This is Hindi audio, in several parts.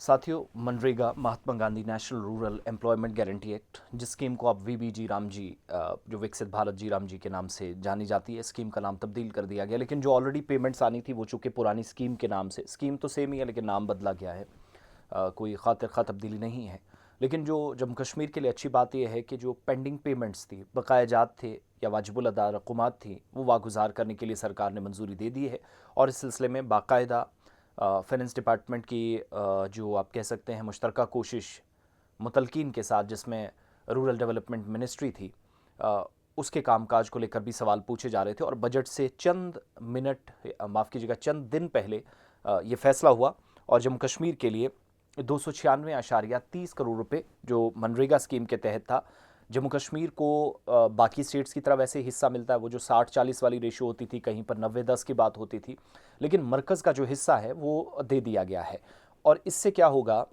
साथियों, MNREGA Mahatma Gandhi national rural employment guarantee act, जिस स्कीम को आप वीबीजी राम जी जो विकसित भारत जी राम जी के नाम से जानी जाती है, स्कीम का नाम तब्दील कर दिया गया। लेकिन जो ऑलरेडी पेमेंट्स आनी थी वो चूँकि पुरानी स्कीम के नाम से, स्कीम तो सेम ही है लेकिन नाम बदला गया है, कोई खातिर खा तब्दीली नहीं है। लेकिन जो जम्मू कश्मीर के लिए अच्छी बात यह है कि जो पेंडिंग पेमेंट्स थी, बकाया जात थे या वाजिबुल अदा रकूमात थी, वो वागुजार करने के लिए सरकार ने मंजूरी दे दी है। और इस सिलसिले में बाकायदा फाइनेंस डिपार्टमेंट की जो आप कह सकते हैं मुश्तरका कोशिश मुतलकीन के साथ, जिसमें रूरल डेवलपमेंट मिनिस्ट्री थी, उसके कामकाज को लेकर भी सवाल पूछे जा रहे थे। और बजट से चंद मिनट, माफ़ कीजिएगा, चंद दिन पहले ये फैसला हुआ और जम्मू कश्मीर के लिए 296.30 करोड़ रुपए जो मनरेगा स्कीम के तहत था। जम्मू कश्मीर को बाकी स्टेट्स की तरह वैसे हिस्सा मिलता है, वो जो 60-40 वाली रेशो होती थी, कहीं पर 90-10 की बात होती थी, लेकिन मरकज़ का जो हिस्सा है वो दे दिया गया है। और इससे क्या होगा,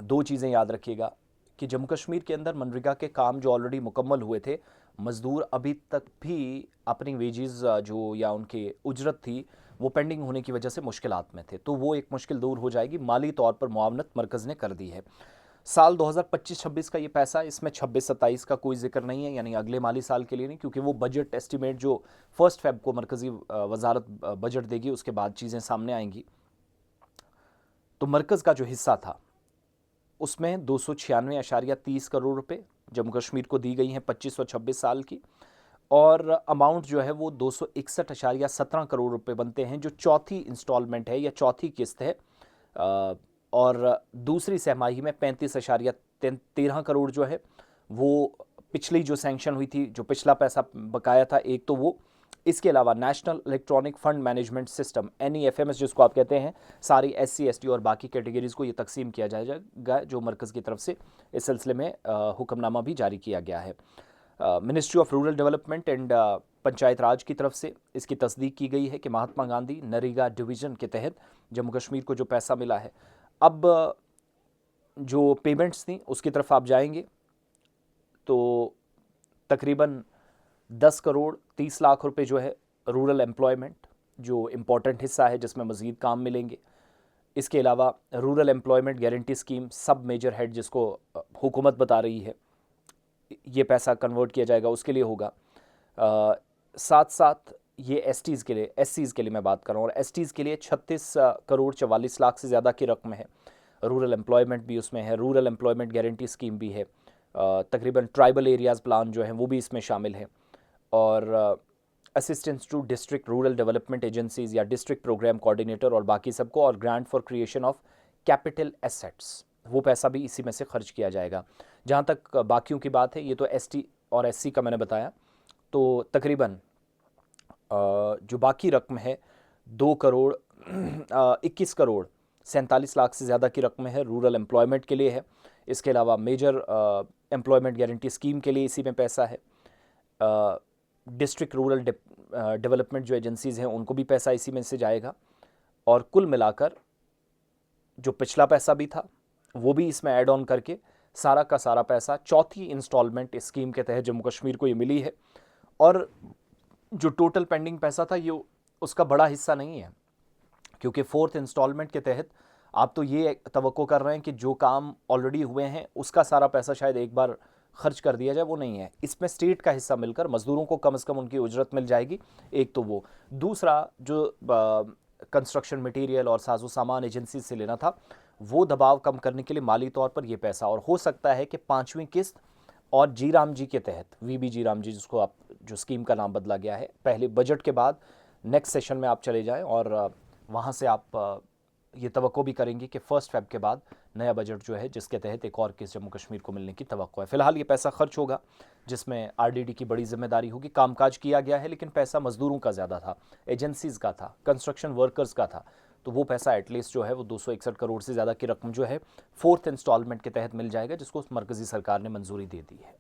दो चीज़ें याद रखिएगा कि जम्मू कश्मीर के अंदर मनरेगा के काम जो ऑलरेडी मुकम्मल हुए थे, मज़दूर अभी तक भी अपनी वेजेस जो या उनकी उजरत थी वो पेंडिंग होने की वजह से मुश्किलात में थे, तो वो एक मुश्किल दूर हो जाएगी। माली तौर पर मुआवनत मरकज़ ने कर दी है। साल 2025-26 का ये पैसा, इसमें 26-27 का कोई जिक्र नहीं है, यानी अगले माली साल के लिए नहीं, क्योंकि वो बजट एस्टीमेट जो 1 फ़रवरी को मरकज़ी वजारत बजट देगी उसके बाद चीज़ें सामने आएंगी। तो मरकज़ का जो हिस्सा था उसमें 296.30 करोड़ रुपए जम्मू कश्मीर को दी गई हैं 25 और 26 साल की, और अमाउंट जो है वो 261.17 करोड़ रुपए बनते हैं, जो चौथी इंस्टॉलमेंट है या चौथी किस्त है। और दूसरी सहमाही में 35.13 करोड़ जो है वो पिछली जो सैंक्शन हुई थी, जो पिछला पैसा बकाया था, एक तो वो, इसके अलावा national electronic fund management system NEFMS जिसको आप कहते हैं, सारी SC ST और बाकी कैटेगरीज को ये तकसीम किया जाएगा, जो मरकज़ की तरफ से इस सिलसिले में हुक्मनामा भी जारी किया गया है। Ministry of rural development and Panchayat Raj की तरफ से इसकी तस्दीक की गई है कि महात्मा गांधी नरेगा डिवीज़न के तहत जम्मू कश्मीर को जो पैसा मिला है, अब जो पेमेंट्स थी उसकी तरफ आप जाएंगे तो तकरीबन 10 करोड़ 30 लाख रुपए जो है रूरल एम्प्लॉयमेंट, जो इम्पोर्टेंट हिस्सा है जिसमें मज़ीद काम मिलेंगे। इसके अलावा रूरल एम्प्लॉयमेंट गारंटी स्कीम सब मेजर हेड जिसको हुकूमत बता रही है, ये पैसा कन्वर्ट किया जाएगा, उसके लिए होगा। साथ साथ ये STs के लिए, SCs के लिए मैं बात कर रहा हूँ, और STs के लिए 36 करोड़ 44 लाख से ज़्यादा की रकम है। रूरल एम्प्लॉयमेंट भी उसमें है, रूरल एम्प्लॉयमेंट गारंटी स्कीम भी है, तकरीबन ट्राइबल एरियाज़ प्लान जो है वो भी इसमें शामिल है, और assistance to district rural development agencies या डिस्ट्रिक्ट प्रोग्राम कोऑर्डिनेटर और बाकी सबको, और grant for creation of capital assets, वो पैसा भी इसी में से खर्च किया जाएगा। जहाँ तक बाकियों की बात है, ये तो ST और SC का मैंने बताया, तो तकरीबन जो बाकी रकम है 2 करोड़ 21 करोड़ 47 लाख से ज़्यादा की रकम है, रूरल एम्प्लॉयमेंट के लिए है। इसके अलावा मेजर एम्प्लॉयमेंट गारंटी स्कीम के लिए इसी में पैसा है। डिस्ट्रिक्ट रूरल डेवलपमेंट जो एजेंसीज़ हैं उनको भी पैसा इसी में से जाएगा, और कुल मिलाकर जो पिछला पैसा भी था वो भी इसमें ऐड ऑन करके सारा का सारा पैसा, चौथी इंस्टॉलमेंट इस स्कीम के तहत जम्मू कश्मीर को ये मिली है। और जो टोटल पेंडिंग पैसा था ये उसका बड़ा हिस्सा नहीं है, क्योंकि 4th इंस्टॉलमेंट के तहत आप तो ये तवक्को कर रहे हैं कि जो काम ऑलरेडी हुए हैं उसका सारा पैसा शायद एक बार खर्च कर दिया जाए, वो नहीं है। इसमें स्टेट का हिस्सा मिलकर मज़दूरों को कम से कम उनकी उजरत मिल जाएगी, एक तो वो। दूसरा, जो कंस्ट्रक्शन मटेरियल और साजो सामान एजेंसी से लेना था, वो दबाव कम करने के लिए माली तौर पर ये पैसा, और हो सकता है कि 5वीं किस्त और जी राम जी के तहत, वीबीजी राम जी जिसको आप, जो स्कीम का नाम बदला गया है, पहले बजट के बाद नेक्स्ट सेशन में आप चले जाएं और वहाँ से आप ये तवक्को भी करेंगे कि 1 फ़रवरी के बाद नया बजट जो है जिसके तहत एक और किस्त जम्मू कश्मीर को मिलने की तवक्को है। फिलहाल ये पैसा खर्च होगा, जिसमें RDD की बड़ी जिम्मेदारी होगी। कामकाज किया गया है लेकिन पैसा मज़दूरों का ज़्यादा था, एजेंसीज़ का था, कंस्ट्रक्शन वर्कर्स का था, तो वो पैसा एटलीस्ट जो है वो 261 करोड़ से ज़्यादा की रकम जो है 4th इंस्टॉलमेंट के तहत मिल जाएगा, जिसको मरकज़ी सरकार ने मंजूरी दे दी है।